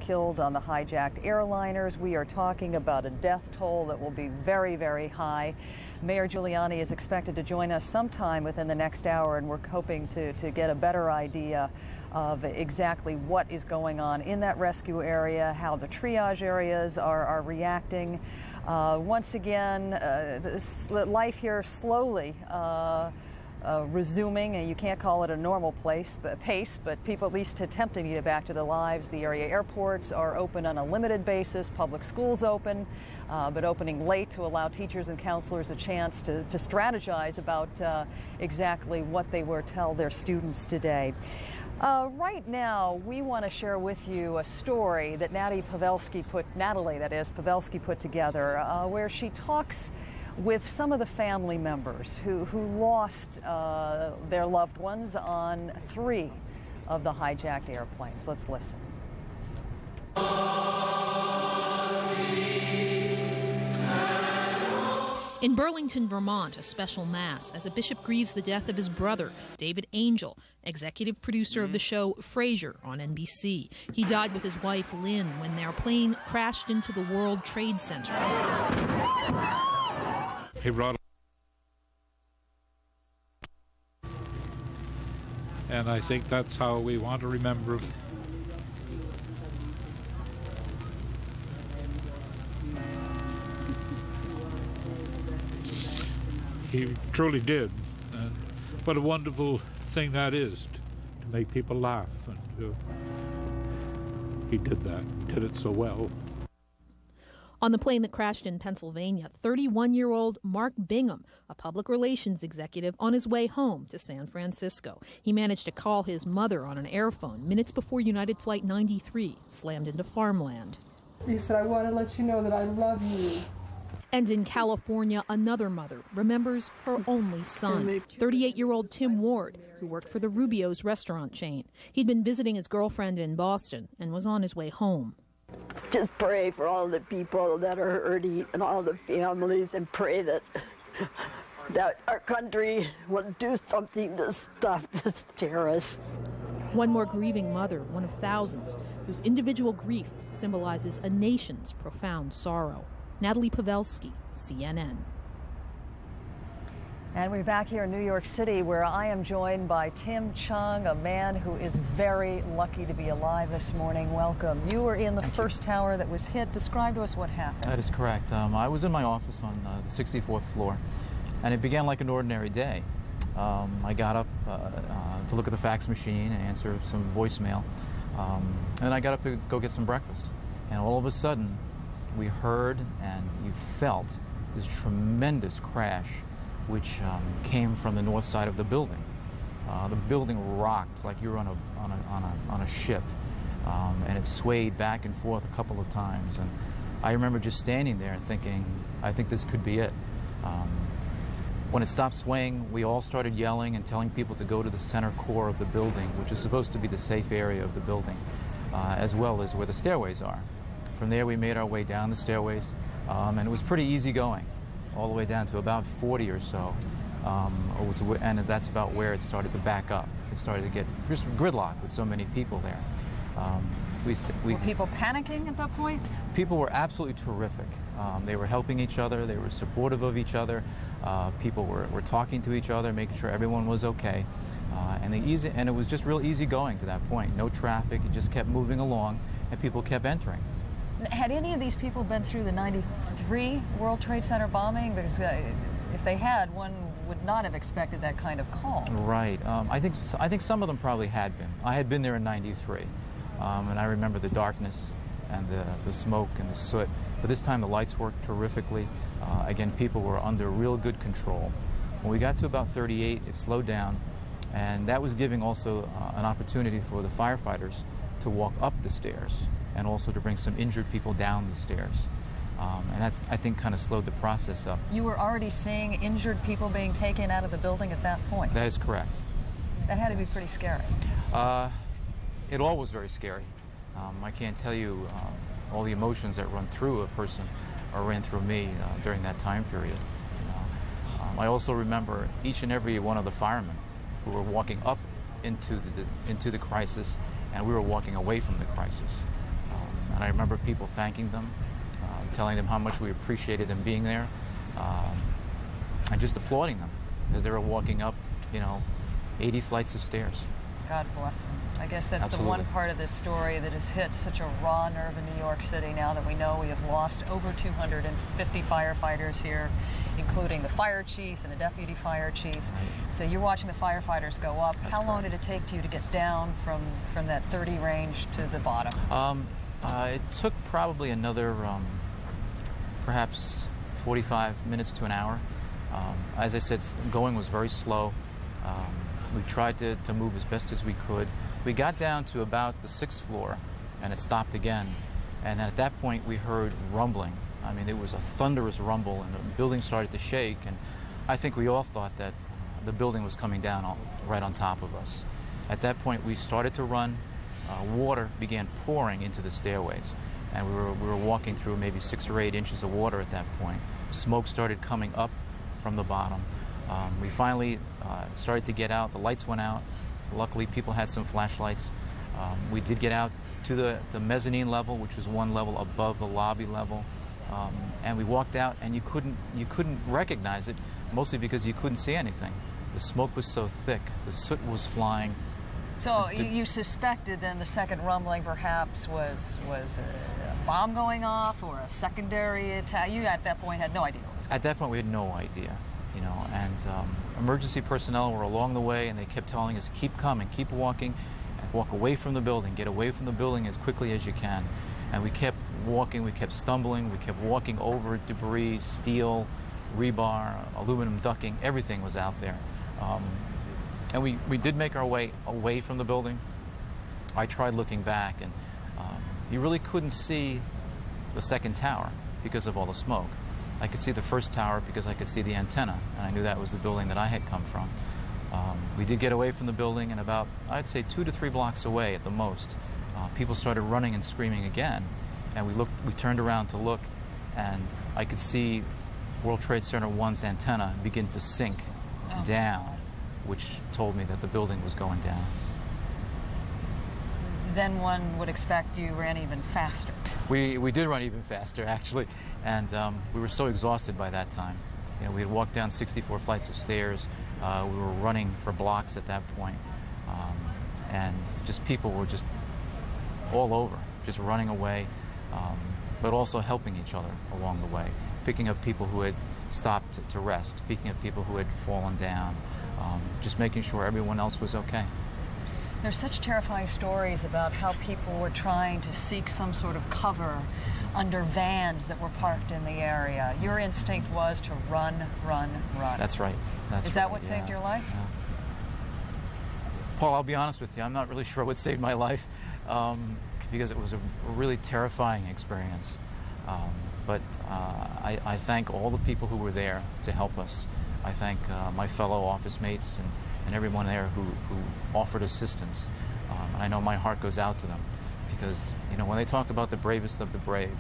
killed on the hijacked airliners. We are talking about a death toll that will be very, very high. Mayor Giuliani is expected to join us sometime within the next hour, and we're hoping to get a better idea of exactly what is going on in that rescue area, how the triage areas are reacting. Once again, life here slowly resuming. You can't call it a normal pace, but people at least attempting to get back to their lives. The area airports are open on a limited basis, public schools open, but opening late to allow teachers and counselors a chance to strategize about exactly what they will tell their students today. Right now, we want to share with you a story that Natalie Pawelski put together, where she talks with some of the family members who lost their loved ones on 3 of the hijacked airplanes. Let's listen. In Burlington, Vermont, a special mass as a bishop grieves the death of his brother, David Angel, executive producer of the show Frasier on NBC. He died with his wife, Lynn, when their plane crashed into the World Trade Center. He brought, and I think that's how we want to remember him. He truly did, and what a wonderful thing that is, to make people laugh, and he did that, did it so well. On the plane that crashed in Pennsylvania, 31-year-old Mark Bingham, a public relations executive, on his way home to San Francisco. He managed to call his mother on an airphone minutes before United Flight 93 slammed into farmland. He said, "I want to let you know that I love you." And in California, another mother remembers her only son, 38-year-old Tim Ward, who worked for the Rubio's restaurant chain. He'd been visiting his girlfriend in Boston and was on his way home. Just pray for all the people that are hurting and all the families, and pray that our country will do something to stop this terrorist. One more grieving mother, one of thousands, whose individual grief symbolizes a nation's profound sorrow. Natalie Pawelski, CNN. And we're back here in New York City, where I am joined by Tim Chung, a man who is very lucky to be alive this morning. Welcome. You were in the first tower that was hit. Describe to us what happened. That is correct. I was in my office on the 64th floor, and it began like an ordinary day. I got up to look at the fax machine and answer some voicemail, and I got up to go get some breakfast. And all of a sudden, we heard and you felt this tremendous crash, which came from the north side of the building. The building rocked like you were on a ship, and it swayed back and forth a couple of times. And I remember just standing there and thinking, I think this could be it. When it stopped swaying, we all started yelling and telling people to go to the center core of the building, which is supposed to be the safe area of the building, as well as where the stairways are. From there, we made our way down the stairways, and it was pretty easy going, all the way down to about 40 or so, and that's about where it started to back up. It started to get just gridlock with so many people there. Were people panicking at that point? People were absolutely terrific. They were helping each other. They were supportive of each other. People were talking to each other, making sure everyone was okay. And it was just real easy going to that point. No traffic. It just kept moving along, and people kept entering. Had any of these people been through the 93 World Trade Center bombing? Because if they had, one would not have expected that kind of call. Right. I think some of them probably had been. I had been there in 93, and I remember the darkness and the smoke and the soot. But this time the lights worked terrifically. Again, people were under real good control. When we got to about 38, it slowed down, and that was giving also an opportunity for the firefighters to walk up the stairs, and also to bring some injured people down the stairs. And that's, I think, kind of slowed the process up. You were already seeing injured people being taken out of the building at that point? That is correct. That had to be pretty scary. It all was very scary. I can't tell you all the emotions that run through a person or ran through me during that time period. I also remember each and every one of the firemen who were walking up into the crisis, and we were walking away from the crisis. I remember people thanking them, telling them how much we appreciated them being there, and just applauding them as they were walking up, 80 flights of stairs. God bless them. I guess that's Absolutely. the one part of this story that has hit such a raw nerve in New York City now that we know we have lost over 250 firefighters here, including the fire chief and the deputy fire chief. Right. So you're watching the firefighters go up. That's How long correct. did it take to you to get down from that 30 range to the bottom? It took probably another perhaps 45 minutes to an hour. As I said, going was very slow. We tried to move as best as we could. We got down to about the 6th floor, and it stopped again. And then at that point, we heard rumbling. I mean, it was a thunderous rumble, and the building started to shake. And I think we all thought that the building was coming down right on top of us. At that point, we started to run. Water began pouring into the stairways, and we were walking through maybe 6 or 8 inches of water at that point. Smoke started coming up from the bottom. We finally started to get out. The lights went out. Luckily, people had some flashlights. We did get out to the mezzanine level, which was one level above the lobby level, and we walked out, and you couldn't recognize it, mostly because you couldn't see anything. The smoke was so thick. The soot was flying. So you suspected then the second rumbling perhaps was a bomb going off or a secondary attack? You at that point had no idea what was going on. At that point, we had no idea, and emergency personnel were along the way, and they kept telling us, keep coming, keep walking, and walk away from the building, get away from the building as quickly as you can. And we kept walking, we kept stumbling, we kept walking over debris, steel, rebar, aluminum ducting, everything was out there. And we did make our way away from the building. I tried looking back, and you really couldn't see the second tower because of all the smoke. I could see the first tower because I could see the antenna, and I knew that was the building that I had come from. We did get away from the building, and about, I'd say, 2 to 3 blocks away at the most, people started running and screaming again. And we turned around to look, and I could see World Trade Center 1's antenna begin to sink down, which told me that the building was going down. Then one would expect you ran even faster. We did run even faster, actually, and we were so exhausted by that time. We had walked down 64 flights of stairs. We were running for blocks at that point, and just people were just all over, just running away, but also helping each other along the way, picking up people who had stopped to rest, picking up people who had fallen down, just making sure everyone else was okay. There's such terrifying stories about how people were trying to seek some sort of cover under vans that were parked in the area. Your instinct was to run, run, run. That's right. Is that what saved your life? Yeah. Paul, I'll be honest with you, I'm not really sure what saved my life, because it was a really terrifying experience. But I thank all the people who were there to help us. I thank my fellow office mates and everyone there who offered assistance. And I know my heart goes out to them, because when they talk about the bravest of the brave,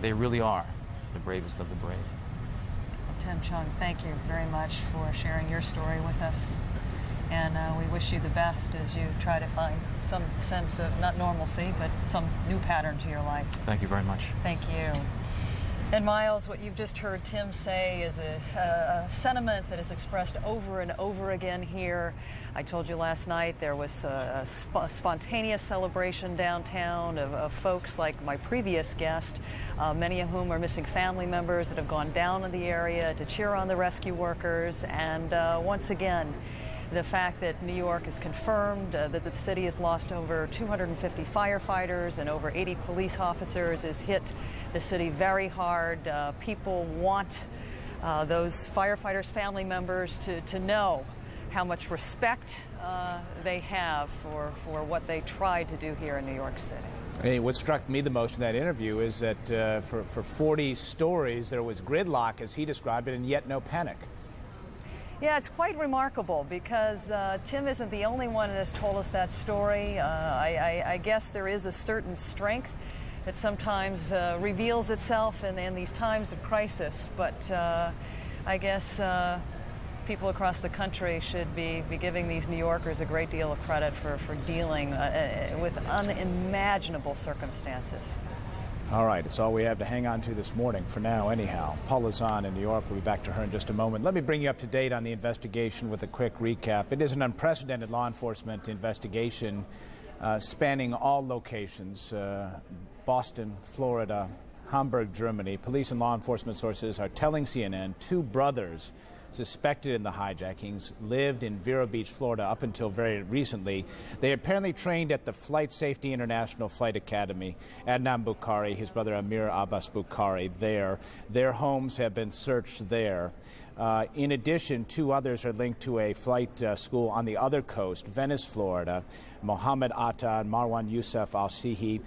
they really are the bravest of the brave. Well, Tim Chung, thank you very much for sharing your story with us. And we wish you the best as you try to find some sense of, not normalcy, but some new pattern to your life. Thank you very much. Thank you. And Miles, what you've just heard Tim say is a sentiment that is expressed over and over again here. I told you last night there was a spontaneous celebration downtown of folks like my previous guest, many of whom are missing family members that have gone down in the area to cheer on the rescue workers. And once again, the fact that New York has confirmed that the city has lost over 250 firefighters and over 80 police officers has hit the city very hard. People want those firefighters' family members to know how much respect they have for what they tried to do here in New York City. Hey, what struck me the most in that interview is that for 40 stories there was gridlock, as he described it, and yet no panic. Yeah, it's quite remarkable because Tim isn't the only one that has told us that story. I guess there is a certain strength that sometimes reveals itself in these times of crisis, but I guess people across the country should be giving these New Yorkers a great deal of credit for dealing with unimaginable circumstances. All right, it's all we have to hang on to this morning for now anyhow. Paula Zahn in New York. We'll be back to her in just a moment. Let me bring you up to date on the investigation with a quick recap. It is an unprecedented law enforcement investigation spanning all locations, Boston, Florida, Hamburg, Germany. Police and law enforcement sources are telling CNN 2 brothers suspected in the hijackings lived in Vero Beach, Florida up until very recently. They apparently trained at the Flight Safety International Flight Academy. Adnan Bukhari, his brother Amir Abbas Bukhari, there. Their homes have been searched there. In addition, 2 others are linked to a flight school on the other coast, Venice, Florida. Mohammed Atta and Marwan Youssef Al-Sihi.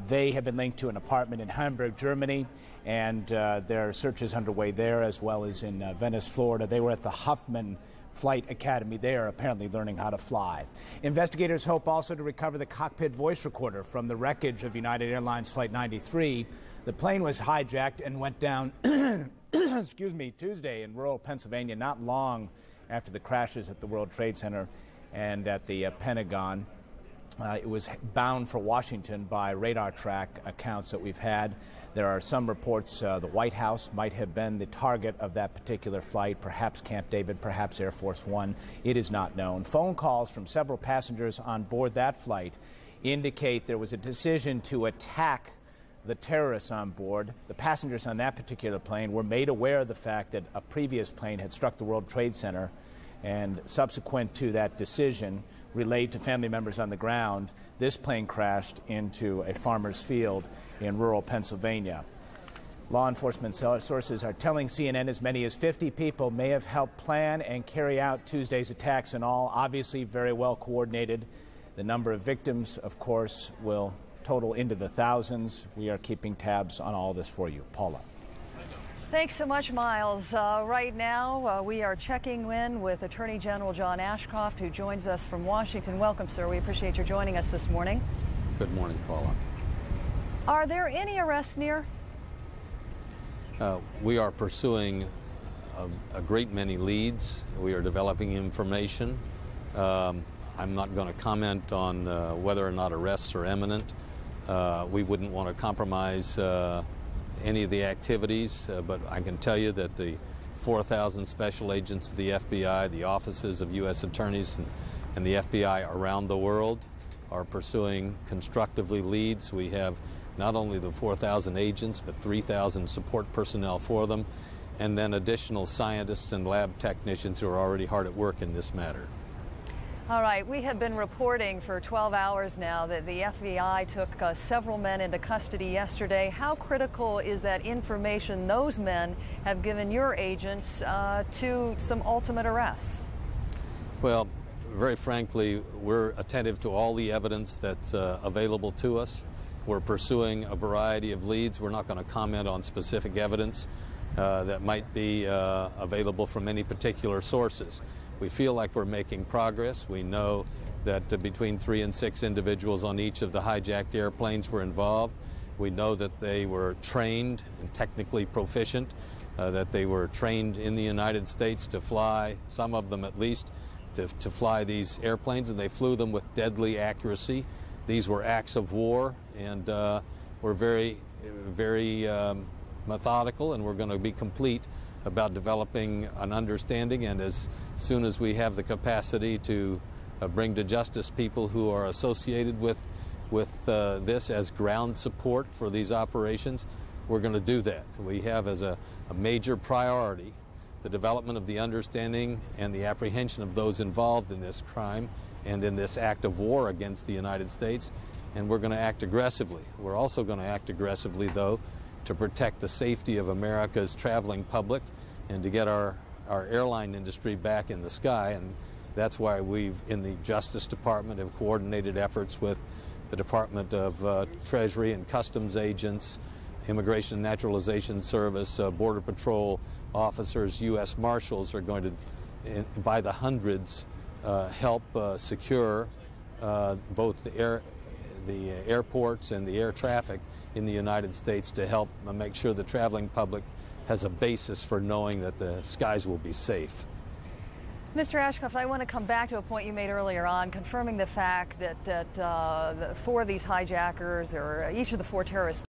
They have been linked to an apartment in Hamburg, Germany, and there are searches underway there as well as in Venice, Florida. They were at the Huffman Flight Academy there, apparently learning how to fly. Investigators hope also to recover the cockpit voice recorder from the wreckage of United Airlines Flight 93. The plane was hijacked and went down Tuesday in rural Pennsylvania, not long after the crashes at the World Trade Center and at the Pentagon. It was bound for Washington by radar track accounts that we've had. There are some reports the White House might have been the target of that particular flight, perhaps Camp David, perhaps Air Force One. It is not known. Phone calls from several passengers on board that flight indicate there was a decision to attack the terrorists on board. The passengers on that particular plane were made aware of the fact that a previous plane had struck the World Trade Center, and subsequent to that decision, relayed to family members on the ground, this plane crashed into a farmer's field in rural Pennsylvania. Law enforcement sources are telling CNN as many as 50 people may have helped plan and carry out Tuesday's attacks, and all obviously very well coordinated. The number of victims, of course, will total into the thousands. We are keeping tabs on all this for you. Paula. Thanks so much, Miles. Right now, we are checking in with Attorney General John Ashcroft, who joins us from Washington. Welcome, sir. We appreciate your joining us this morning. Good morning, Paula. Are there any arrests near? We are pursuing a great many leads. We are developing information. I'm not going to comment on whether or not arrests are imminent. We wouldn't want to compromise any of the activities, but I can tell you that the 4,000 special agents of the FBI, the offices of U.S. attorneys and the FBI around the world are pursuing constructively leads. We have not only the 4,000 agents, but 3,000 support personnel for them, and then additional scientists and lab technicians who are already hard at work in this matter. All right, we have been reporting for 12 hours now that the FBI took several men into custody yesterday. How critical is that information those men have given your agents to some ultimate arrests? Well, very frankly, we're attentive to all the evidence that's available to us. We're pursuing a variety of leads. We're not going to comment on specific evidence that might be available from any particular sources. We feel like we're making progress. We know that between 3 and 6 individuals on each of the hijacked airplanes were involved. We know that they were trained and technically proficient, that they were trained in the United States to fly, some of them at least, to fly these airplanes, and they flew them with deadly accuracy. These were acts of war, and we're very, very methodical, and we're going to be complete about developing an understanding, and as soon as we have the capacity to bring to justice people who are associated with this as ground support for these operations, we're going to do that. We have as a major priority the development of the understanding and the apprehension of those involved in this crime and in this act of war against the United States, and we're going to act aggressively. We're also going to act aggressively, though, to protect the safety of America's traveling public and to get our airline industry back in the sky. And that's why we've, in the Justice Department, have coordinated efforts with the Department of Treasury and Customs agents, Immigration and Naturalization Service, Border Patrol officers, U.S. Marshals are going to, by the hundreds, help secure both the airports and the air traffic in the United States to help make sure the traveling public has a basis for knowing that the skies will be safe. Mr. Ashcroft, I want to come back to a point you made earlier on, confirming the fact that 4 of these hijackers, or each of the 4 terrorists,